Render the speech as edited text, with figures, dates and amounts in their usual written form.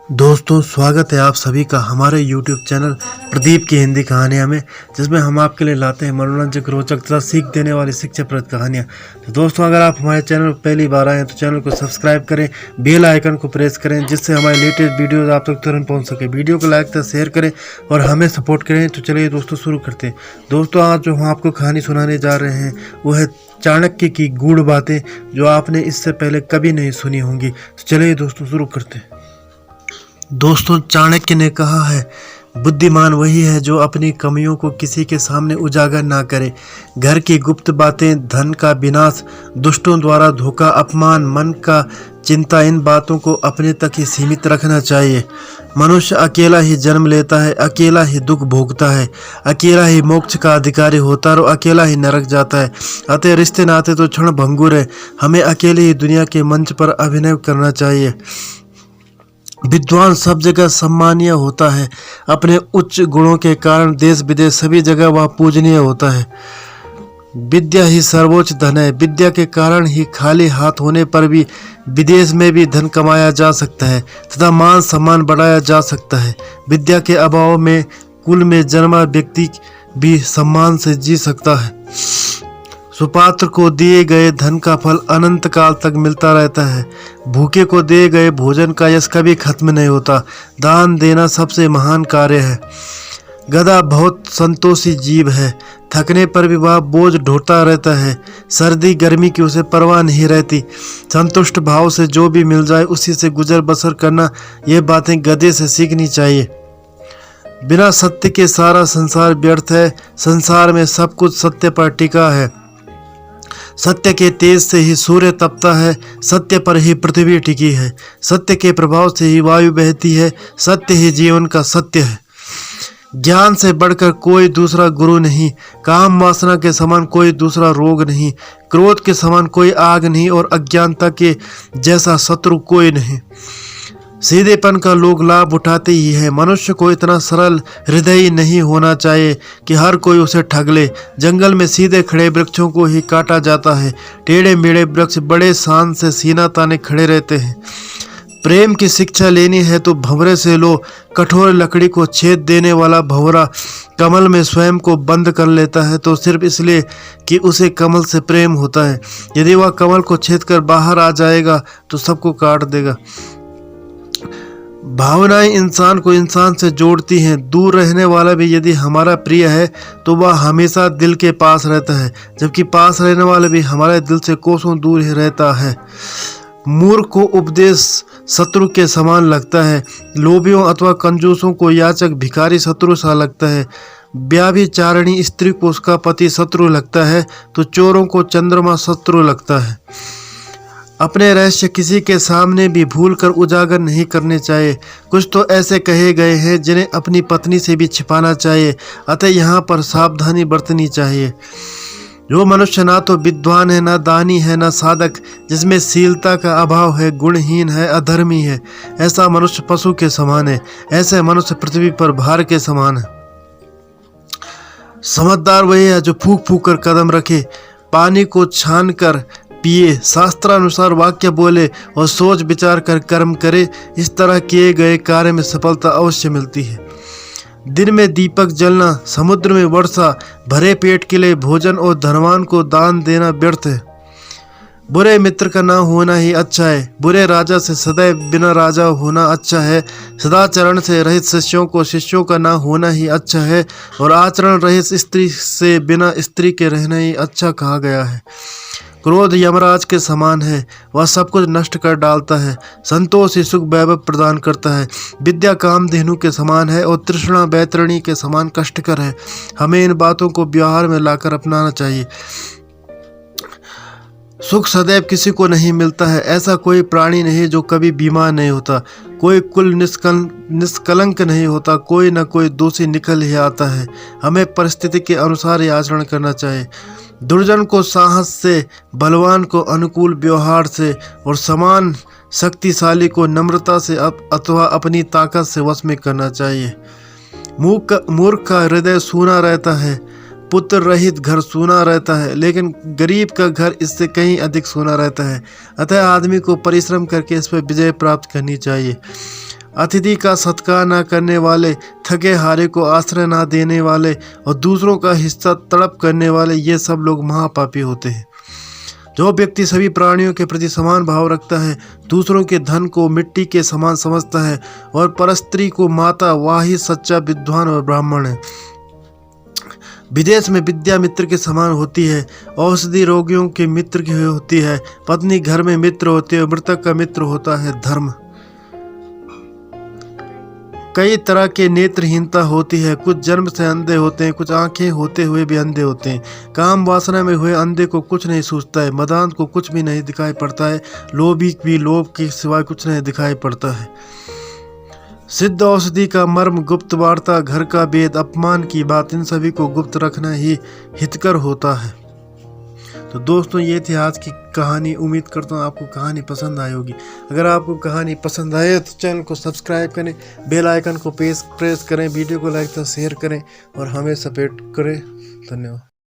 दोस्तों स्वागत है आप सभी का हमारे YouTube चैनल प्रदीप की हिंदी कहानियाँ में, जिसमें हम आपके लिए लाते हैं मनोरंजक, रोचक तथा सीख देने वाली शिक्षाप्रद कहानियाँ। तो दोस्तों, अगर आप हमारे चैनल पर पहली बार आए हैं तो चैनल को सब्सक्राइब करें, बेल आइकन को प्रेस करें, जिससे हमारे लेटेस्ट वीडियोज़ आप तक तुरंत पहुँच सके। वीडियो को लाइक तथा शेयर करें और हमें सपोर्ट करें। तो चलिए दोस्तों शुरू करते हैं। दोस्तों, आज जो हम आपको कहानी सुनाने जा रहे हैं वो है चाणक्य की गूढ़ बातें, जो आपने इससे पहले कभी नहीं सुनी होंगी। तो चलिए दोस्तों शुरू करते हैं। दोस्तों, चाणक्य ने कहा है, बुद्धिमान वही है जो अपनी कमियों को किसी के सामने उजागर ना करे। घर की गुप्त बातें, धन का विनाश, दुष्टों द्वारा धोखा, अपमान, मन का चिंता, इन बातों को अपने तक ही सीमित रखना चाहिए। मनुष्य अकेला ही जन्म लेता है, अकेला ही दुख भोगता है, अकेला ही मोक्ष का अधिकारी होता है और अकेला ही नरक जाता है। अतः रिश्ते नाते तो क्षण भंगुर है, हमें अकेले ही दुनिया के मंच पर अभिनय करना चाहिए। विद्वान सब जगह सम्मानीय होता है, अपने उच्च गुणों के कारण देश विदेश सभी जगह वह पूजनीय होता है। विद्या ही सर्वोच्च धन है, विद्या के कारण ही खाली हाथ होने पर भी विदेश में भी धन कमाया जा सकता है तथा मान सम्मान बढ़ाया जा सकता है। विद्या के अभाव में कुल में जन्मा व्यक्ति भी सम्मान से जी सकता है। सुपात्र को दिए गए धन का फल अनंत काल तक मिलता रहता है। भूखे को दिए गए भोजन का यश कभी खत्म नहीं होता। दान देना सबसे महान कार्य है। गधा बहुत संतोषी जीव है, थकने पर भी वह बोझ ढोता रहता है। सर्दी गर्मी की उसे परवाह नहीं रहती। संतुष्ट भाव से जो भी मिल जाए उसी से गुजर बसर करना, ये बातें गधे से सीखनी चाहिए। बिना सत्य के सारा संसार व्यर्थ है। संसार में सब कुछ सत्य पर टिका है। सत्य के तेज से ही सूर्य तपता है, सत्य पर ही पृथ्वी टिकी है। सत्य के प्रभाव से ही वायु बहती है, सत्य ही जीवन का सत्य है। ज्ञान से बढ़कर कोई दूसरा गुरु नहीं, काम वासना के समान कोई दूसरा रोग नहीं, क्रोध के समान कोई आग नहीं और अज्ञानता के जैसा शत्रु कोई नहीं। सीधेपन का लोग लाभ उठाते ही है। मनुष्य को इतना सरल हृदय नहीं होना चाहिए कि हर कोई उसे ठग ले। जंगल में सीधे खड़े वृक्षों को ही काटा जाता है। टेढ़े मेढ़े वृक्ष बड़े शान से सीना ताने खड़े रहते हैं। प्रेम की शिक्षा लेनी है तो भंवरे से लो। कठोर लकड़ी को छेद देने वाला भंवरा कमल में स्वयं को बंद कर लेता है तो सिर्फ इसलिए कि उसे कमल से प्रेम होता है। यदि वह कमल को छेद कर बाहर आ जाएगा तो सबको काट देगा। भावनाएं इंसान को इंसान से जोड़ती हैं। दूर रहने वाला भी यदि हमारा प्रिय है तो वह हमेशा दिल के पास रहता है, जबकि पास रहने वाला भी हमारे दिल से कोसों दूर ही रहता है। मूर्ख को उपदेश शत्रु के समान लगता है। लोभियों अथवा कंजूसों को याचक भिखारी शत्रु सा लगता है। व्यभिचारिणी स्त्री को उसका पति शत्रु लगता है तो चोरों को चंद्रमा शत्रु लगता है। अपने रहस्य किसी के सामने भी भूलकर उजागर नहीं करने चाहिए। कुछ तो ऐसे कहे गए हैं जिन्हें अपनी पत्नी से भी छिपाना चाहिए, अतः यहाँ पर सावधानी बरतनी चाहिए। जो मनुष्य ना तो विद्वान है, ना दानी है, ना साधक, जिसमें शीलता का अभाव है, गुणहीन है, अधर्मी है, ऐसा मनुष्य पशु के समान है। ऐसे मनुष्य पृथ्वी पर भार के समान है। समझदार वही है जो फूंक फूंक कर कदम रखे, पानी को छान कर पिए, शास्त्रानुसार वाक्य बोले और सोच विचार कर कर्म करे। इस तरह किए गए कार्य में सफलता अवश्य मिलती है। दिन में दीपक जलना, समुद्र में वर्षा, भरे पेट के लिए भोजन और धनवान को दान देना व्यर्थ है। बुरे मित्र का ना होना ही अच्छा है। बुरे राजा से सदैव बिना राजा होना अच्छा है। सदाचरण से रहित शिष्यों को शिष्यों का ना होना ही अच्छा है और आचरण रहित स्त्री से बिना स्त्री के रहना ही अच्छा कहा गया है। क्रोध यमराज के समान है, वह सब कुछ नष्ट कर डालता है। संतोष ही सुख वैभव प्रदान करता है। विद्या कामधेनु के समान है और तृष्णा बैतरणी के समान कष्टकर है। हमें इन बातों को व्यवहार में लाकर अपनाना चाहिए। सुख सदैव किसी को नहीं मिलता है। ऐसा कोई प्राणी नहीं जो कभी बीमार नहीं होता। कोई कुल निष्कलंक नहीं होता। कोई न कोई दोषी निकल ही आता है। हमें परिस्थिति के अनुसार ही आचरण करना चाहिए। दुर्जन को साहस से, बलवान को अनुकूल व्यवहार से और समान शक्तिशाली को नम्रता से अथवा अपनी ताकत से वश में करना चाहिए। मूर्ख का हृदय सूना रहता है। पुत्र रहित घर सूना रहता है, लेकिन गरीब का घर इससे कहीं अधिक सूना रहता है। अतः आदमी को परिश्रम करके इस पर विजय प्राप्त करनी चाहिए। अतिथि का सत्कार न करने वाले, थके हारे को आश्रय न देने वाले और दूसरों का हिस्सा तड़प करने वाले, ये सब लोग महापापी होते हैं। जो व्यक्ति सभी प्राणियों के प्रति समान भाव रखता है, दूसरों के धन को मिट्टी के समान समझता है और परस्त्री को माता, वही सच्चा विद्वान और ब्राह्मण है। विदेश में विद्या मित्र के समान होती है, औषधि रोगियों के मित्र की होती है, पत्नी घर में मित्र होती है, मृतक का मित्र होता है धर्म। कई तरह के नेत्रहीनता होती है, कुछ जन्म से अंधे होते हैं, कुछ आंखें होते हुए भी अंधे होते हैं। काम वासना में हुए अंधे को कुछ नहीं सूझता है, मदांत को कुछ भी नहीं दिखाई पड़ता है, लोभी भी लोभ के सिवाय कुछ नहीं दिखाई पड़ता है। सिद्ध औषधि का मर्म, गुप्त वार्ता, घर का भेद, अपमान की बात, इन सभी को गुप्त रखना ही हितकर होता है। तो दोस्तों, ये थी आज की कहानी। उम्मीद करता हूँ आपको कहानी पसंद आई होगी। अगर आपको कहानी पसंद आए तो चैनल को सब्सक्राइब करें, बेल आइकन को प्रेस करें, वीडियो को लाइक तथा शेयर करें और हमें सपोर्ट करें। धन्यवाद।